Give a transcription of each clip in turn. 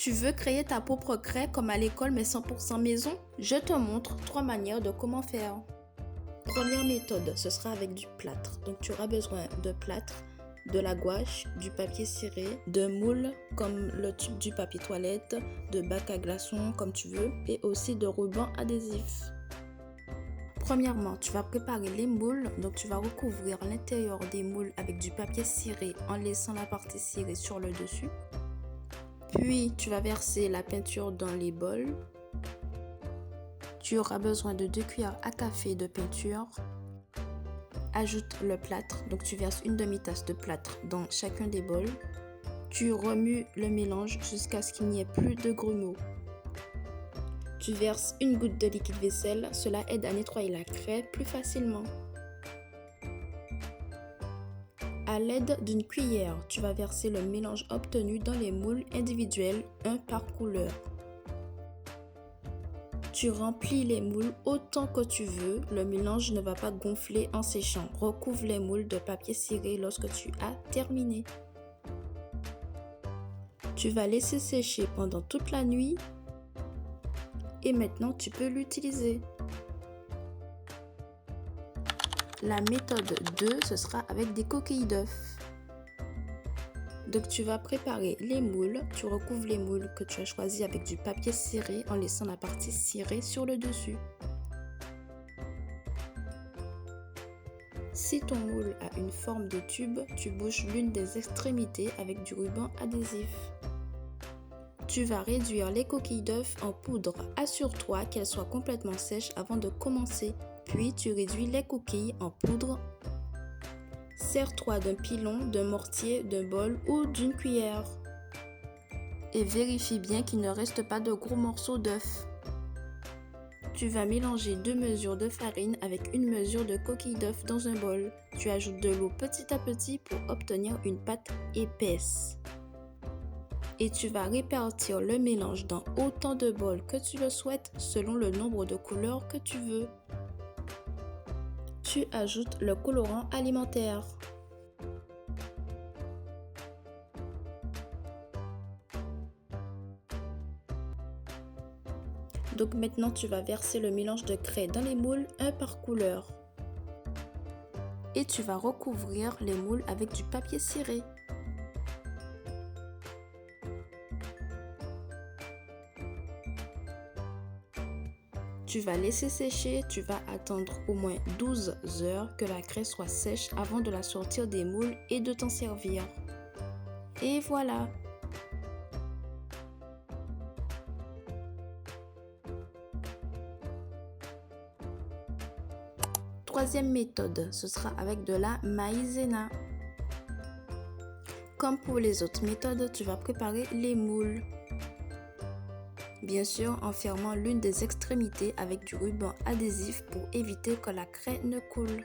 Tu veux créer ta propre craie comme à l'école mais 100% maison? Je te montre 3 manières de comment faire. Première méthode, ce sera avec du plâtre. Donc tu auras besoin de plâtre, de la gouache, du papier ciré, de moules comme le tube du papier toilette, de bac à glaçons comme tu veux et aussi de ruban adhésif. Premièrement, tu vas préparer les moules, donc tu vas recouvrir l'intérieur des moules avec du papier ciré en laissant la partie cirée sur le dessus. Puis, tu vas verser la peinture dans les bols. Tu auras besoin de 2 cuillères à café de peinture. Ajoute le plâtre, donc tu verses une demi-tasse de plâtre dans chacun des bols. Tu remues le mélange jusqu'à ce qu'il n'y ait plus de grumeaux. Tu verses une goutte de liquide vaisselle, cela aide à nettoyer la craie plus facilement. À l'aide d'une cuillère, tu vas verser le mélange obtenu dans les moules individuels, un par couleur. Tu remplis les moules autant que tu veux, le mélange ne va pas gonfler en séchant. Recouvre les moules de papier ciré lorsque tu as terminé. Tu vas laisser sécher pendant toute la nuit et maintenant tu peux l'utiliser. La méthode 2, ce sera avec des coquilles d'œufs. Donc tu vas préparer les moules, tu recouvres les moules que tu as choisis avec du papier ciré en laissant la partie cirée sur le dessus. Si ton moule a une forme de tube, tu bouches l'une des extrémités avec du ruban adhésif. Tu vas réduire les coquilles d'œufs en poudre. Assure-toi qu'elles soient complètement sèches avant de commencer. Puis tu réduis les coquilles en poudre. Sers-toi d'un pilon, d'un mortier, d'un bol ou d'une cuillère. Et vérifie bien qu'il ne reste pas de gros morceaux d'œufs. Tu vas mélanger 2 mesures de farine avec une mesure de coquille d'œuf dans un bol. Tu ajoutes de l'eau petit à petit pour obtenir une pâte épaisse. Et tu vas répartir le mélange dans autant de bols que tu le souhaites selon le nombre de couleurs que tu veux. Tu ajoutes le colorant alimentaire. Donc maintenant tu vas verser le mélange de craie dans les moules, un par couleur. Et tu vas recouvrir les moules avec du papier ciré. Tu vas laisser sécher, tu vas attendre au moins 12 heures que la craie soit sèche avant de la sortir des moules et de t'en servir. Et voilà! Troisième méthode, ce sera avec de la maïzena. Comme pour les autres méthodes, tu vas préparer les moules. Bien sûr, en fermant l'une des extrémités avec du ruban adhésif pour éviter que la craie ne coule.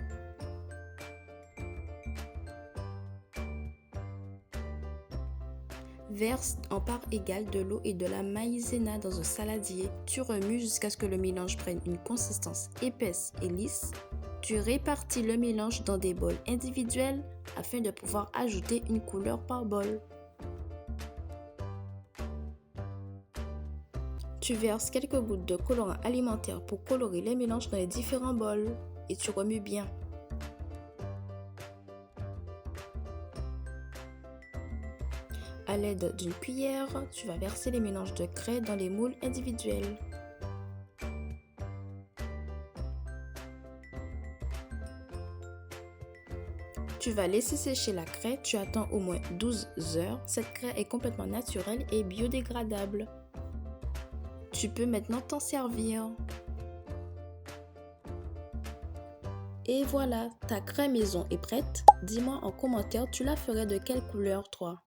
Verse en part égale de l'eau et de la maïzena dans un saladier. Tu remues jusqu'à ce que le mélange prenne une consistance épaisse et lisse. Tu répartis le mélange dans des bols individuels afin de pouvoir ajouter une couleur par bol. Tu verses quelques gouttes de colorant alimentaire pour colorer les mélanges dans les différents bols et tu remues bien. À l'aide d'une cuillère, tu vas verser les mélanges de craie dans les moules individuels. Tu vas laisser sécher la craie, tu attends au moins 12 heures. Cette craie est complètement naturelle et biodégradable. Tu peux maintenant t'en servir. Et voilà, ta craie maison est prête. Dis-moi en commentaire, tu la ferais de quelle couleur toi?